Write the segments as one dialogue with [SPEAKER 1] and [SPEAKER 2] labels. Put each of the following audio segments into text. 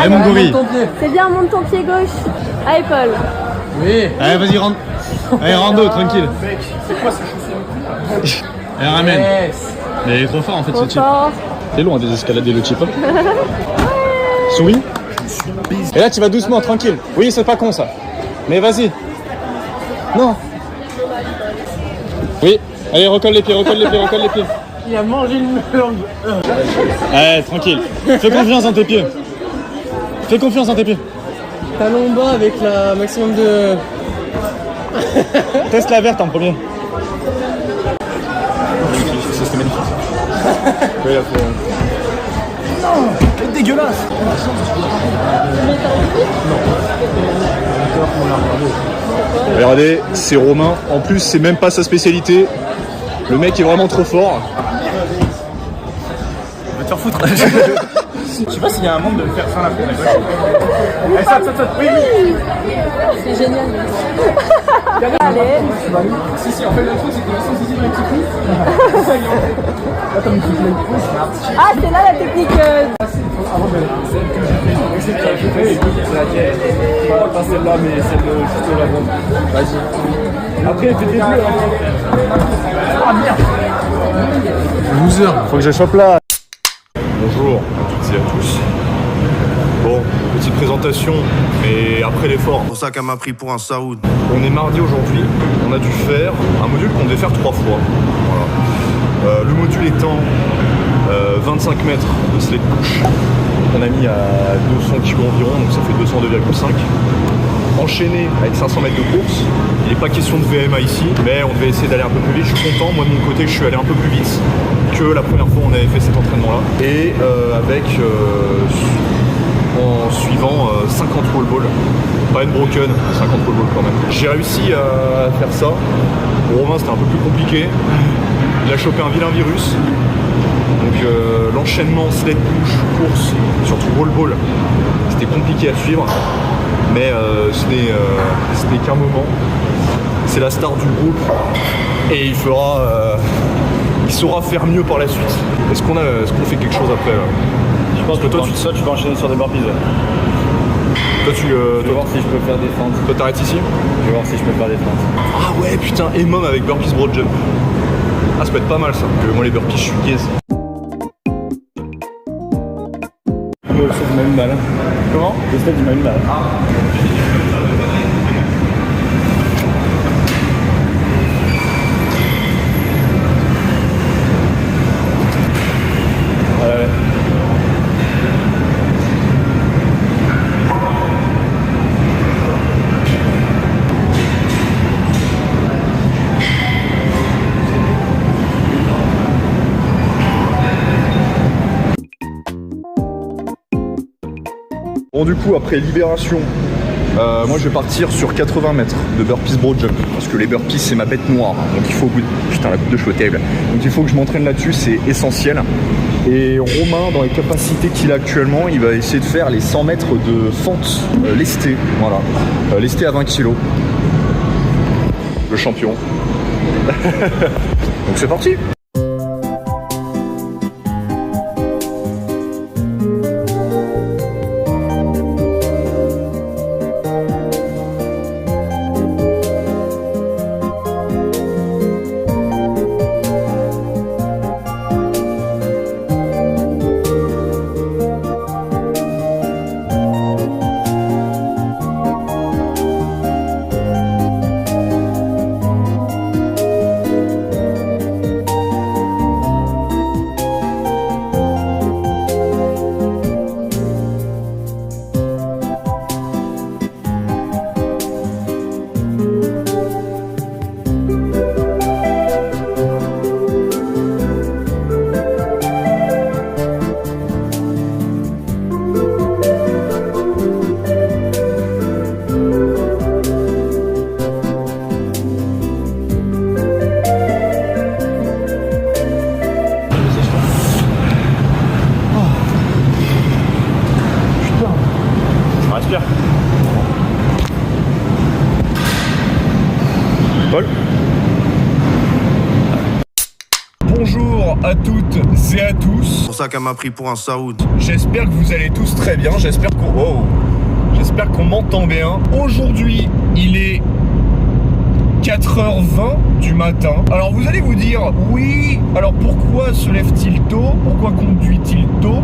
[SPEAKER 1] Allez, mon gorille.
[SPEAKER 2] C'est bien, monte ton pied gauche. Allez, Paul.
[SPEAKER 1] Oui. Allez, vas-y, rentre. Allez, rando, tranquille.
[SPEAKER 3] C'est quoi ces chaussures?
[SPEAKER 1] Allez, ramène. Mais il est trop fort en fait ce type. C'est long à désescalader le type. Souris. Et là, tu vas doucement, tranquille. Oui, c'est pas con ça. Mais vas-y. Non. Oui. Allez, recolle les pieds, recolle les pieds, recolle les pieds.
[SPEAKER 3] Il a mangé une langue.
[SPEAKER 1] Allez, tranquille. Fais confiance en tes pieds. Fais confiance en tes pieds.
[SPEAKER 3] Talon bas avec la maximum de...
[SPEAKER 1] Teste la verte en premier. C'est magnifique. Oui, il a fait... Non, c'est dégueulasse. Regardez, c'est Romain. En plus, c'est même pas sa spécialité. Le mec est vraiment trop fort. Va te faire foutre. Je sais pas s'il y a un monde de faire ça la fois. Allez, saute. Oui.
[SPEAKER 2] C'est génial. Allez.
[SPEAKER 3] Si, en fait, le truc, c'est que sans zizi dans les petits coups. Attends, mais tu fais le pouce.
[SPEAKER 2] Ah, c'est là la technique.
[SPEAKER 3] Pas celle-là, mais celle de juste là. Vas-y. Après, fais des bleus. Ah merde.
[SPEAKER 1] Loser. Faut que je chope là. Bonjour à toutes et à tous. Bon, petite présentation, mais après l'effort.
[SPEAKER 4] C'est pour ça qu'elle m'a pris pour un Saoud.
[SPEAKER 1] On est mardi aujourd'hui, on a dû faire un module qu'on devait faire 3 fois. Voilà. Le module étant 25 mètres de sled push. On a mis à 200 kg environ, donc ça fait 202,5. Enchaîné avec 500 mètres de course. Il n'est pas question de VMA ici, mais on devait essayer d'aller un peu plus vite. Je suis content, moi de mon côté, que je suis allé un peu plus vite que la première fois où on avait fait cet entraînement-là. Et en suivant 50 wall ball. Pas une broken, 50 wall ball quand même. J'ai réussi à faire ça. Pour Romain, c'était un peu plus compliqué. Il a chopé un vilain virus. Donc l'enchaînement sled push, course, surtout wall ball, c'était compliqué à suivre. Mais ce n'est qu'un moment. C'est la star du groupe. Et il saura faire mieux par la suite. Est-ce qu'on fait quelque chose après là?
[SPEAKER 5] Je pense que toi, tu peux enchaîner sur des burpees.
[SPEAKER 1] Toi, tu
[SPEAKER 5] Je vais voir si je peux faire des fentes.
[SPEAKER 1] toi, t'arrêtes ici?
[SPEAKER 5] Je vais voir si je peux faire des fentes.
[SPEAKER 1] Ah ouais, putain, et mom avec burpees broad jump. Ah, ça peut être pas mal ça. Moi, les burpees, je suis gaze.
[SPEAKER 5] Le sled, il m'a eu mal.
[SPEAKER 1] Comment?
[SPEAKER 5] Le sled, il m'a eu mal.
[SPEAKER 1] Ouais. Bon, du coup, après libération, moi je vais partir sur 80 mètres de burpees broad jump parce que les burpees c'est ma bête noire, donc il faut putain la coupe de cheveux terrible, donc il faut que je m'entraîne là-dessus, c'est essentiel. Et Romain, dans les capacités qu'il a actuellement, il va essayer de faire les 100 mètres de fente lestée, voilà, lestée à 20 kg. Le champion. Donc c'est parti. bonjour à toutes et à tous.
[SPEAKER 4] C'est pour ça qu'elle m'a pris pour un Saoud.
[SPEAKER 1] J'espère que vous allez tous très bien. J'espère qu'on m'entend bien. Aujourd'hui, il est 4h20 du matin. Alors vous allez vous dire, oui, alors pourquoi se lève-t-il tôt? Pourquoi conduit-il tôt?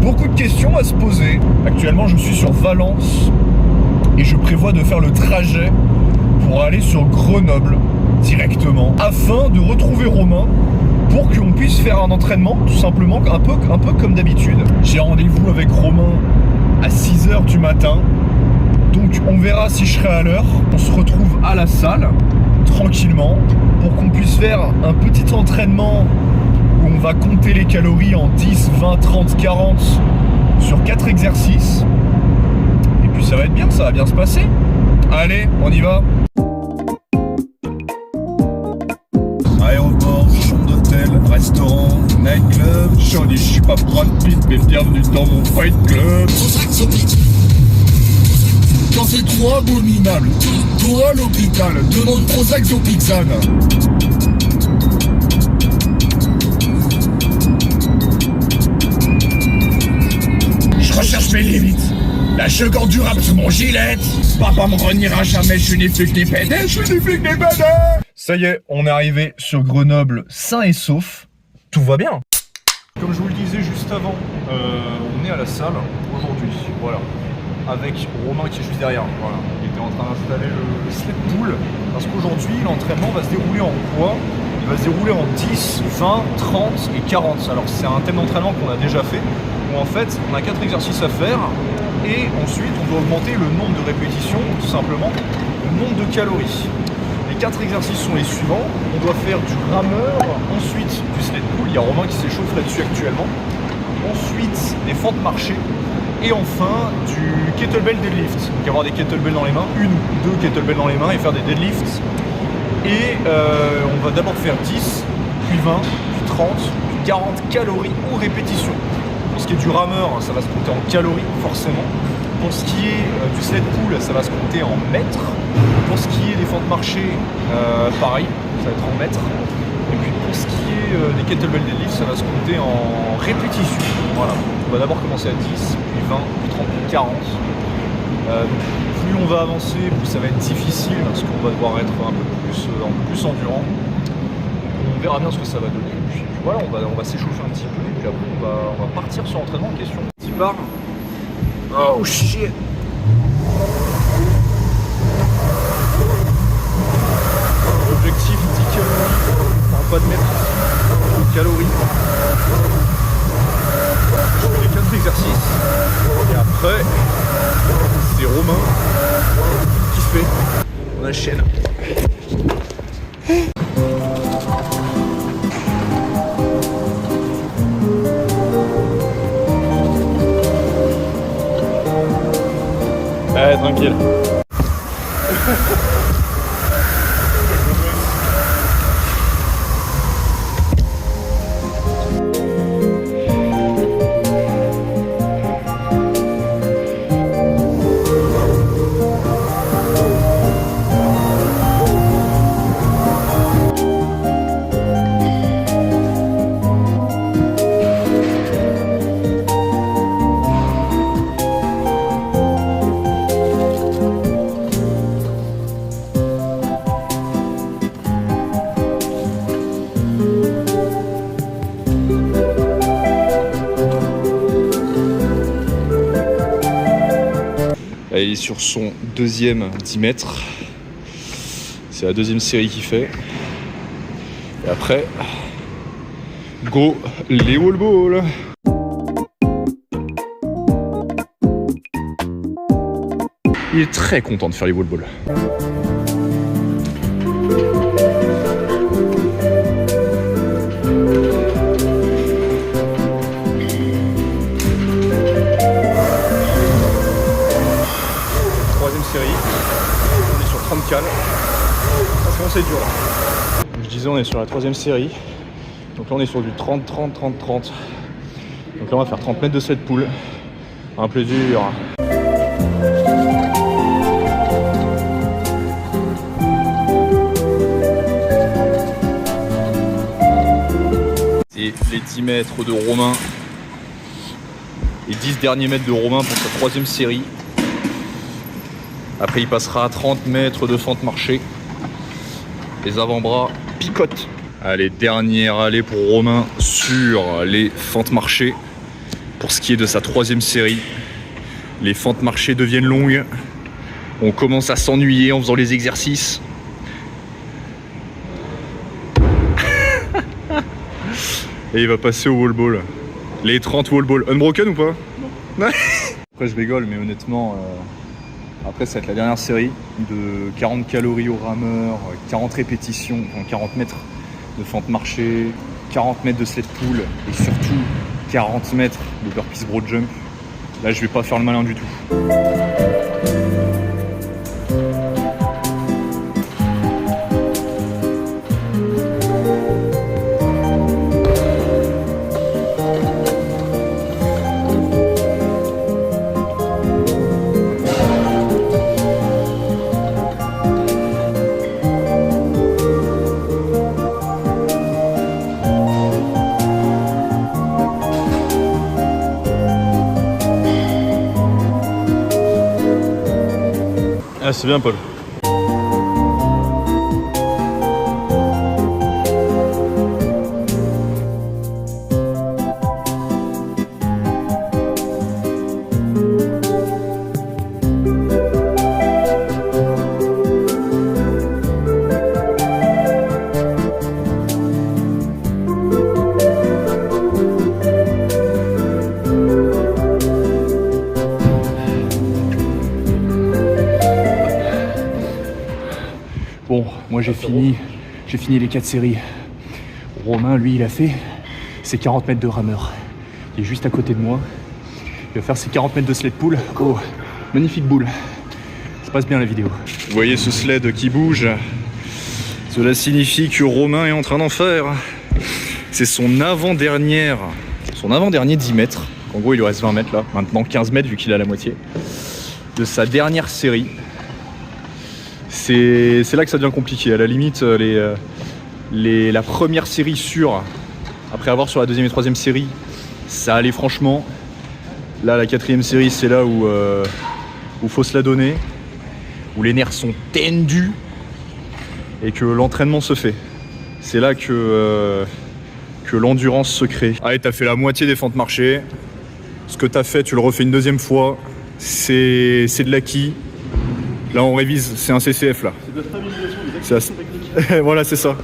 [SPEAKER 1] Beaucoup de questions à se poser. Actuellement, je suis sur Valence et je prévois de faire le trajet pour aller sur Grenoble directement afin de retrouver Romain pour qu'on puisse faire un entraînement tout simplement un peu comme d'habitude. J'ai rendez-vous avec Romain à 6h du matin, donc on verra si je serai à l'heure. On se retrouve à la salle tranquillement pour qu'on puisse faire un petit entraînement où on va compter les calories en 10, 20, 30, 40 sur 4 exercices et puis ça va être bien, ça va bien se passer. Allez, on y va. Aéroport, chambre d'hôtel, restaurant, nightclub. Je suis pas Brad Pitt, mais bienvenue dans mon fight club. Quand c'est trop abominable, toi à l'hôpital, demande Prozac Zopixane. Je recherche mes limites. La cheveux endurable sur mon gilet. Papa me reniera jamais, je n'ai fait que des pédés, Ça y est, on est arrivé sur Grenoble sain et sauf. Tout va bien. Comme je vous le disais juste avant, on est à la salle aujourd'hui, voilà. Avec Romain qui est juste derrière, voilà. Il était en train d'installer le sled pull. Parce qu'aujourd'hui, l'entraînement va se dérouler en poids. Il va se dérouler en 10, 20, 30 et 40. Alors c'est un thème d'entraînement qu'on a déjà fait. Où en fait, on a 4 exercices à faire. Et ensuite, on doit augmenter le nombre de répétitions, tout simplement, le nombre de calories. Les 4 exercices sont les suivants. On doit faire du rameur, ensuite du sled pull. Il y a Romain qui s'échauffe là-dessus actuellement. Ensuite, des fentes marchées. Et enfin, du kettlebell deadlift. Donc avoir des kettlebells dans les mains, 1 ou 2 kettlebells dans les mains et faire des deadlifts. Et on va d'abord faire 10, puis 20, puis 30, puis 40 calories aux répétitions. Pour ce qui est du rameur, ça va se compter en calories, forcément. Pour ce qui est du sled pull, ça va se compter en mètres. Pour ce qui est des fentes marchées, pareil, ça va être en mètres. Et puis pour ce qui est des kettlebell deadlift, ça va se compter en répétitions. Voilà. On va d'abord commencer à 10, puis 20, puis 30, puis 40. Plus on va avancer, plus ça va être difficile parce qu'on va devoir être un peu plus endurant. On verra bien ce que ça va donner. Puis voilà, on va s'échauffer un petit peu et puis après on va partir sur l'entraînement en question. Petit part. Oh shit! Objectif 10 calories, enfin pas de mètres, calories. Je fais les 4 exercices et après c'est Romain qui se fait. On enchaîne.
[SPEAKER 5] Ouais, tranquille. Il est sur son deuxième 10 mètres. C'est la deuxième série qu'il fait. Et après, go les wall balls. Il est très content de faire les wall balls.
[SPEAKER 1] Série, on est sur 30 cales. Franchement c'est dur là.
[SPEAKER 5] Je disais on est sur la troisième série. Donc là on est sur du 30, 30, 30, 30. Donc là on va faire 30 mètres de sled pull. Un peu dur. et les 10 mètres de Romain. Les 10 derniers mètres de Romain pour sa troisième série. Après il passera à 30 mètres de fente marché. Les avant-bras picotent. Allez, dernière allée pour Romain sur les fentes marché. Pour ce qui est de sa troisième série, les fentes marché deviennent longues. On commence à s'ennuyer en faisant les exercices. Et il va passer au wall ball. Les 30 wall ball. Unbroken ou pas? Non. Après je rigole, mais honnêtement, après ça va être la dernière série de 40 calories au rameur, 40 répétitions, 40 mètres de fente marché, 40 mètres de sled pull et surtout 40 mètres de burpees broad jump. Là je vais pas faire le malin du tout. Ah, c'est bien, Paul. Bon, moi j'ai fini les 4 séries. Romain, lui, il a fait ses 40 mètres de rameur. Il est juste à côté de moi. Il va faire ses 40 mètres de sled pull. Oh, magnifique boule. Ça passe bien la vidéo. Vous voyez ce sled qui bouge. Cela signifie que Romain est en train d'en faire. C'est son avant-dernier 10 mètres. En gros, il lui reste 20 mètres là. Maintenant 15 mètres vu qu'il a la moitié. De sa dernière série. C'est là que ça devient compliqué. À la limite, la première série sûre, après avoir sur la deuxième et troisième série, ça allait franchement. Là, la quatrième série, c'est là où faut se la donner, où les nerfs sont tendus et que l'entraînement se fait. C'est là que l'endurance se crée. Allez, t'as fait la moitié des fentes marché. Ce que t'as fait, tu le refais une deuxième fois. C'est de l'acquis. Là on révise, c'est un CCF là. C'est de la stabilisation, des acquisitions techniques. Voilà, c'est ça.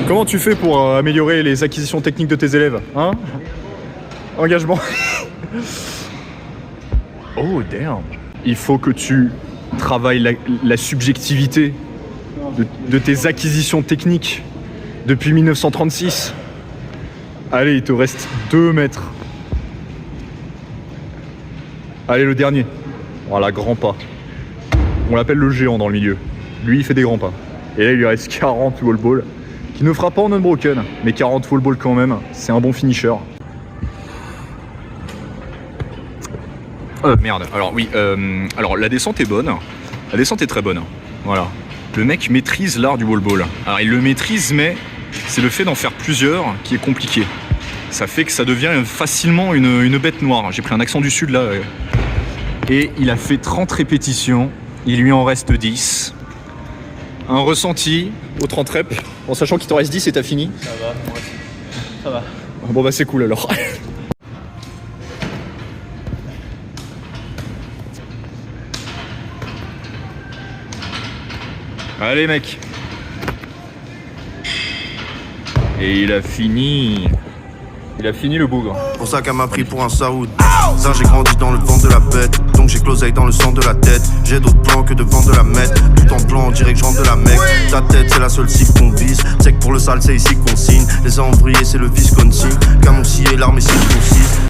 [SPEAKER 5] Comment tu fais pour améliorer les acquisitions techniques de tes élèves, hein? Engagement. Oh damn. Il faut que tu travailles la subjectivité de tes acquisitions techniques depuis 1936. Allez, il te reste 2 mètres. Allez, le dernier. Voilà, grand pas. On l'appelle le géant dans le milieu. Lui, il fait des grands pas. Et là, il lui reste 40 wall ball, qui ne fera pas en unbroken, mais 40 wall ball quand même. C'est un bon finisher. Merde. Alors oui, alors la descente est bonne. La descente est très bonne. Voilà. Le mec maîtrise l'art du wall ball. Alors il le maîtrise, mais c'est le fait d'en faire plusieurs qui est compliqué. Ça fait que ça devient facilement une bête noire. J'ai pris un accent du sud là. Et il a fait 30 répétitions. Il lui en reste 10. Un ressenti aux 30 reps, en sachant qu'il t'en reste 10 et t'as fini.
[SPEAKER 3] Ça va, moi aussi. Ça va.
[SPEAKER 5] Bon bah c'est cool alors. Allez mec. Et il a fini le bougre.
[SPEAKER 4] Pour ça qu'elle m'a pris pour un Saoud. Ça j'ai grandi dans le vent de la bête. Donc j'ai closeille dans le sang de la tête. J'ai d'autres plans que de vendre de la mettre. Tout en plan, on dirait que je rentre de la Mecque. Ta tête c'est la seule cible qu'on vise. C'est que pour le sale c'est ici qu'on signe. Les envoyés c'est le Wisconsin. Camoncillé, l'armée circoncise.